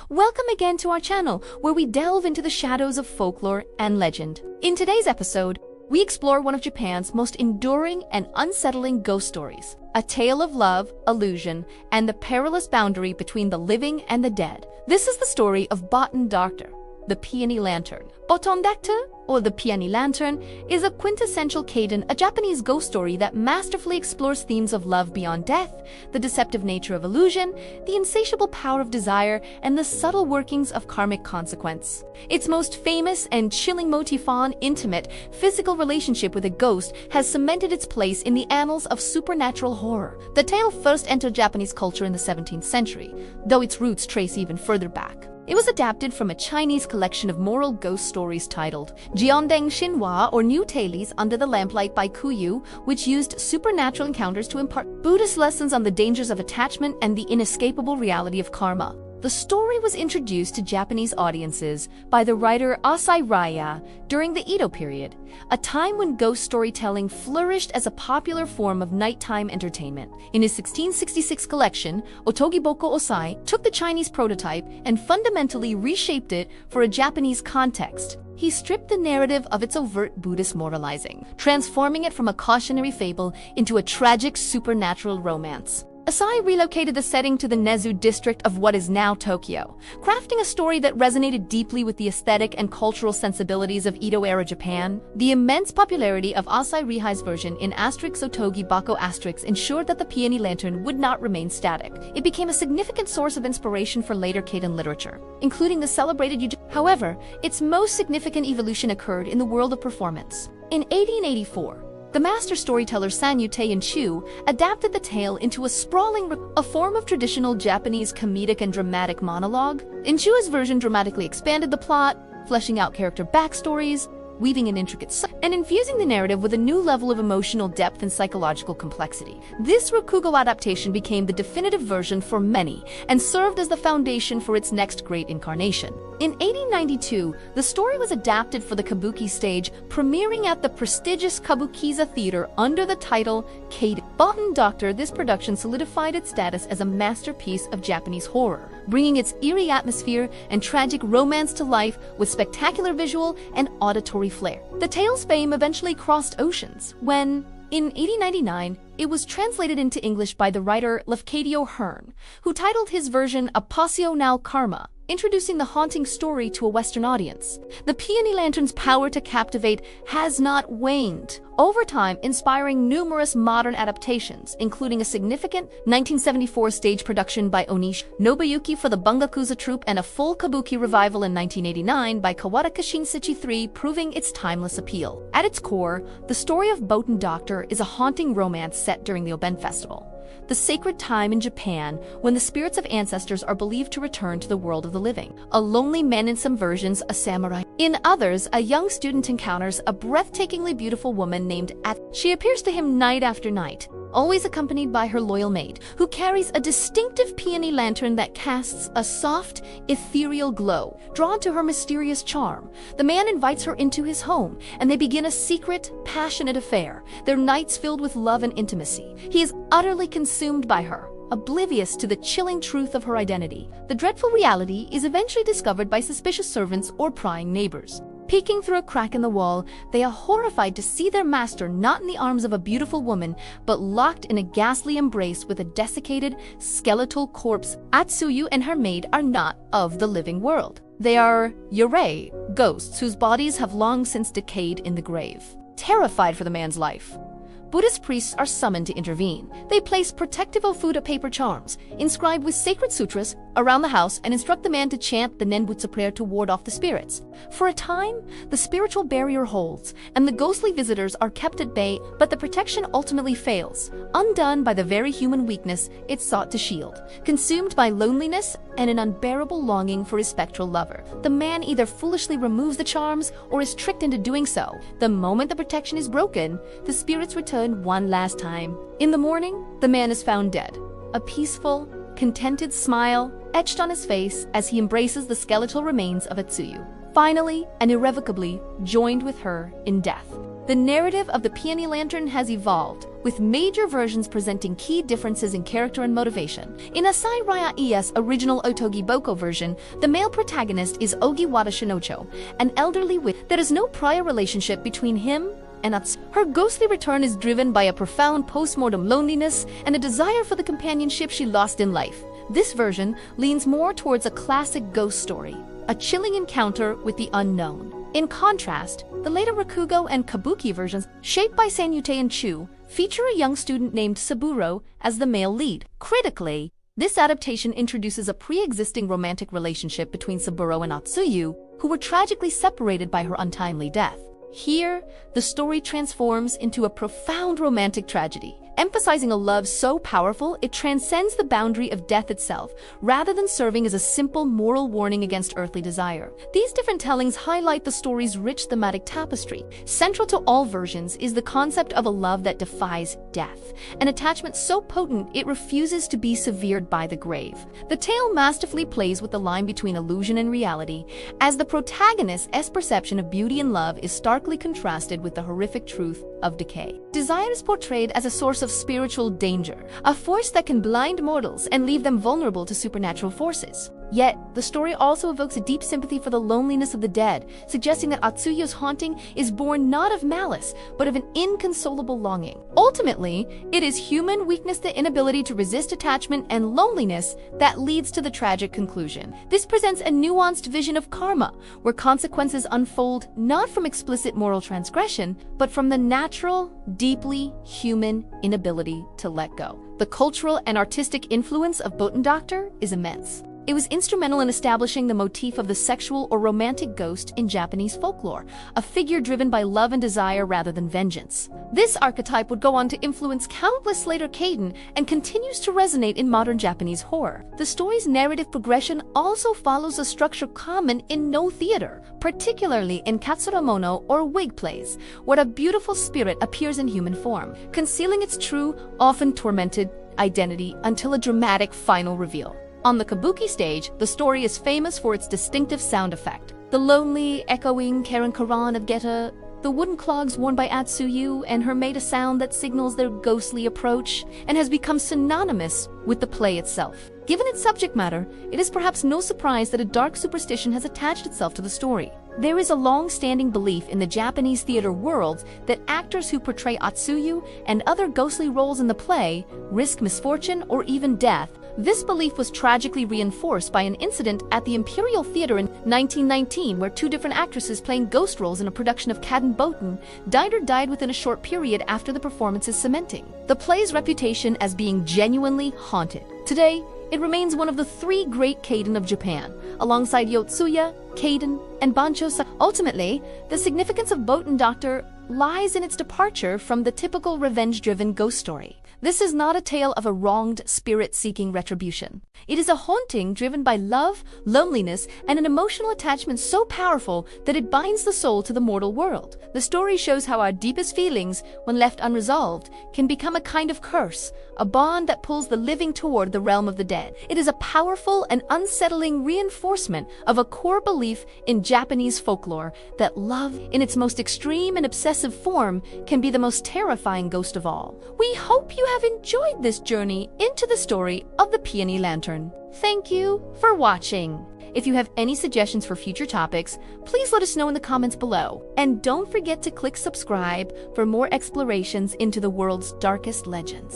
Welcome again to our channel, where we delve into the shadows of folklore and legend. In today's episode, we explore one of Japan's most enduring and unsettling ghost stories, a tale of love, illusion, and the perilous boundary between the living and the dead. This is the story of Botan Dōrō, the Peony Lantern. Botan Dōrō, or the Peony Lantern, is a quintessential Kaidan, a Japanese ghost story that masterfully explores themes of love beyond death, the deceptive nature of illusion, the insatiable power of desire, and the subtle workings of karmic consequence. Its most famous and chilling motif, an intimate, physical relationship with a ghost, has cemented its place in the annals of supernatural horror. The tale first entered Japanese culture in the 17th century, though its roots trace even further back. It was adapted from a Chinese collection of moral ghost stories titled Jiandeng Xinhua, or New Tales Under the Lamplight by Kuyu, which used supernatural encounters to impart Buddhist lessons on the dangers of attachment and the inescapable reality of karma. The story was introduced to Japanese audiences by the writer Otsuyu during the Edo-period, a time when ghost storytelling flourished as a popular form of nighttime entertainment. In his 1666 collection, Otogiboko Osai took the Chinese prototype and fundamentally reshaped it for a Japanese context. He stripped the narrative of its overt Buddhist moralizing, transforming it from a cautionary fable into a tragic supernatural romance. Osai relocated the setting to the Nezu district of what is now Tokyo, crafting a story that resonated deeply with the aesthetic and cultural sensibilities of Edo-era Japan. The immense popularity of Osai-Rihai's version in Otogi Bako ensured that the Peony Lantern would not remain static. It became a significant source of inspiration for later Kaidan literature, including the celebrated However, its most significant evolution occurred in the world of performance. In 1884, the master storyteller Sanyu Taishu adapted the tale into a sprawling a form of traditional Japanese comedic and dramatic monologue. Inshu's version dramatically expanded the plot, fleshing out character backstories, weaving an intricate and infusing the narrative with a new level of emotional depth and psychological complexity. This Rakugo adaptation became the definitive version for many and served as the foundation for its next great incarnation. In 1892, the story was adapted for the Kabuki stage, premiering at the prestigious Kabukiza Theater under the title Kaidan. Botan Dōrō, this production solidified its status as a masterpiece of Japanese horror, bringing its eerie atmosphere and tragic romance to life with spectacular visual and auditory flair. The tale's fame eventually crossed oceans when, in 1899, it was translated into English by the writer Lafcadio Hearn, who titled his version A Passional Karma, introducing the haunting story to a Western audience. The Peony Lantern's power to captivate has not waned, over time inspiring numerous modern adaptations, including a significant 1974 stage production by Onishi Nobuyuki for the Bungakuza troupe and a full Kabuki revival in 1989 by Kawada Kashinshichi III, proving its timeless appeal. At its core, the story of Botan Dōrō is a haunting romance set during the Obon festival, the sacred time in Japan when the spirits of ancestors are believed to return to the world of the living. A lonely man, in some versions a samurai. In others, a young student encounters a breathtakingly beautiful woman named At. She appears to him night after night, always accompanied by her loyal maid, who carries a distinctive peony lantern that casts a soft, ethereal glow. Drawn to her mysterious charm, the man invites her into his home, and they begin a secret, passionate affair, their nights filled with love and intimacy. He is utterly consumed by her, oblivious to the chilling truth of her identity. The dreadful reality is eventually discovered by suspicious servants or prying neighbors. Peeking through a crack in the wall, they are horrified to see their master not in the arms of a beautiful woman, but locked in a ghastly embrace with a desiccated, skeletal corpse. Otsuyu and her maid are not of the living world. They are yurei, ghosts whose bodies have long since decayed in the grave. Terrified for the man's life, Buddhist priests are summoned to intervene. They place protective Ofuda paper charms, inscribed with sacred sutras, around the house and instruct the man to chant the Nenbutsu prayer to ward off the spirits. For a time, the spiritual barrier holds, and the ghostly visitors are kept at bay, but the protection ultimately fails, undone by the very human weakness it sought to shield. Consumed by loneliness and an unbearable longing for his spectral lover, the man either foolishly removes the charms or is tricked into doing so. The moment the protection is broken, the spirits return one last time. In the morning, the man is found dead. A peaceful, contented smile etched on his face as he embraces the skeletal remains of Otsuyu, finally and irrevocably joined with her in death. the narrative of the Peony Lantern has evolved, with major versions presenting key differences in character and motivation. In Asai Raya-es original Otogi Boko version, the male protagonist is Ogiwara Shinocho, an elderly witch. There is no prior relationship between him and Otsuyu. Her ghostly return is driven by a profound post-mortem loneliness and a desire for the companionship she lost in life. This version leans more towards a classic ghost story, a chilling encounter with the unknown. In contrast, the later Rakugo and Kabuki versions, shaped by Sanyute and Chu, feature a young student named Saburo as the male lead. Critically, this adaptation introduces a pre-existing romantic relationship between Saburo and Otsuyu, who were tragically separated by her untimely death. Here, the story transforms into a profound romantic tragedy, emphasizing a love so powerful it transcends the boundary of death itself, rather than serving as a simple moral warning against earthly desire. These different tellings highlight the story's rich thematic tapestry. Central to all versions is the concept of a love that defies death, an attachment so potent it refuses to be severed by the grave. The tale masterfully plays with the line between illusion and reality, as the protagonist's perception of beauty and love is starkly contrasted with the horrific truth of decay. Desire is portrayed as a source of spiritual danger, a force that can blind mortals and leave them vulnerable to supernatural forces. Yet, the story also evokes a deep sympathy for the loneliness of the dead, suggesting that Otsuyu's haunting is born not of malice, but of an inconsolable longing. Ultimately, it is human weakness, the inability to resist attachment and loneliness, that leads to the tragic conclusion. This presents a nuanced vision of karma, where consequences unfold not from explicit moral transgression, but from the natural, deeply human inability to let go. The cultural and artistic influence of Botan Dōrō is immense. It was instrumental in establishing the motif of the sexual or romantic ghost in Japanese folklore, a figure driven by love and desire rather than vengeance. This archetype would go on to influence countless later Kaidan and continues to resonate in modern Japanese horror. The story's narrative progression also follows a structure common in no theater, particularly in katsuramono or wig plays, where a beautiful spirit appears in human form, concealing its true, often tormented, identity until a dramatic final reveal. On the Kabuki stage, the story is famous for its distinctive sound effect. The lonely, echoing karan-karan of Geta, the wooden clogs worn by Otsuyu, and her made a sound that signals their ghostly approach, and has become synonymous with the play itself. Given its subject matter, it is perhaps no surprise that a dark superstition has attached itself to the story. There is a long-standing belief in the Japanese theater world that actors who portray Otsuyu and other ghostly roles in the play risk misfortune or even death. This belief was tragically reinforced by an incident at the Imperial Theater in 1919, where two different actresses playing ghost roles in a production of Kaidan Botan died within a short period after the performance's cementing the play's reputation as being genuinely haunted. Today, it remains one of the three great Kaidan of Japan, alongside Yotsuya, Kaidan, and Bancho. Ultimately, the significance of Botan Dōrō lies in its departure from the typical revenge-driven ghost story. This is not a tale of a wronged spirit seeking retribution. It is a haunting driven by love, loneliness, and an emotional attachment so powerful that it binds the soul to the mortal world. The story shows how our deepest feelings, when left unresolved, can become a kind of curse, a bond that pulls the living toward the realm of the dead. It is a powerful and unsettling reinforcement of a core belief in Japanese folklore that love, in its most extreme and obsessive form, can be the most terrifying ghost of all. We hope you have enjoyed this journey into the story of the Peony Lantern. Thank you for watching. If you have any suggestions for future topics, please let us know in the comments below. And don't forget to click subscribe for more explorations into the world's darkest legends.